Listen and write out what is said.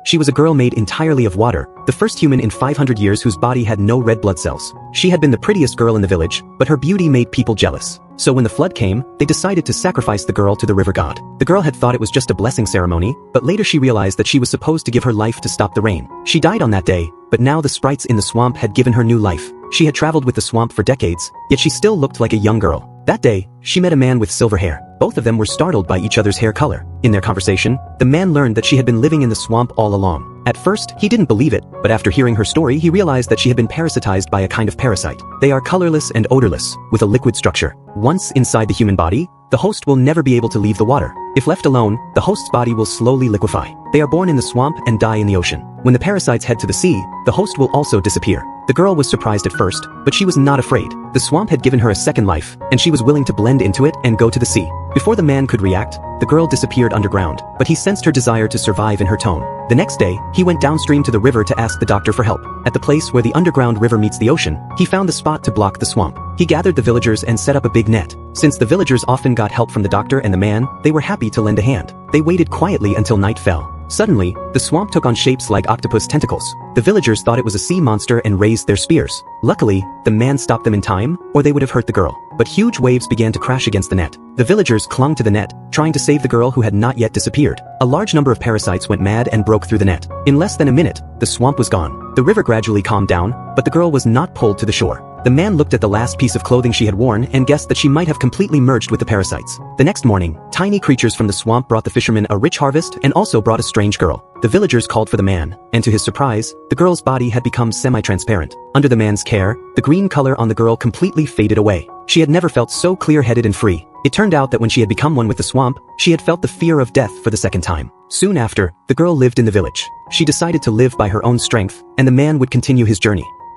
She was a girl made entirely of water, the first human in 500 years whose body had no red blood cells. She had been the prettiest girl in the village, but her beauty made people jealous. So when the flood came, they decided to sacrifice the girl to the river god. The girl had thought it was just a blessing ceremony, but later she realized that she was supposed to give her life to stop the rain. She died on that day, but now the sprites in the swamp had given her new life. She had traveled with the swamp for decades, yet she still looked like a young girl. That day, she met a man with silver hair. Both of them were startled by each other's hair color. In their conversation, the man learned that she had been living in the swamp all along. At first, he didn't believe it, but after hearing her story he realized that she had been parasitized by a kind of parasite. They are colorless and odorless, with a liquid structure. Once inside the human body, the host will never be able to leave the water. If left alone, the host's body will slowly liquefy. They are born in the swamp and die in the ocean. When the parasites head to the sea, the host will also disappear. The girl was surprised at first, but she was not afraid. The swamp had given her a second life, and she was willing to blend into it and go to the sea. Before the man could react, the girl disappeared underground, but he sensed her desire to survive in her tone. The next day, he went downstream to the river to ask the doctor for help. At the place where the underground river meets the ocean, he found the spot to block the swamp. He gathered the villagers and set up a big net. Since the villagers often got help from the doctor and the man, they were happy to lend a hand. They waited quietly until night fell. Suddenly, the swamp took on shapes like octopus tentacles. The villagers thought it was a sea monster and raised their spears. Luckily, the man stopped them in time, or they would have hurt the girl. But huge waves began to crash against the net. The villagers clung to the net, trying to save the girl who had not yet disappeared. A large number of parasites went mad and broke through the net. In less than a minute, the swamp was gone. The river gradually calmed down, but the girl was not pulled to the shore. The man looked at the last piece of clothing she had worn and guessed that she might have completely merged with the parasites. The next morning, tiny creatures from the swamp brought the fisherman a rich harvest and also brought a strange girl. The villagers called for the man, and to his surprise, the girl's body had become semi-transparent. Under the man's care, the green color on the girl completely faded away. She had never felt so clear-headed and free. It turned out that when she had become one with the swamp, she had felt the fear of death for the second time. Soon after, the girl lived in the village. She decided to live by her own strength, and the man would continue his journey.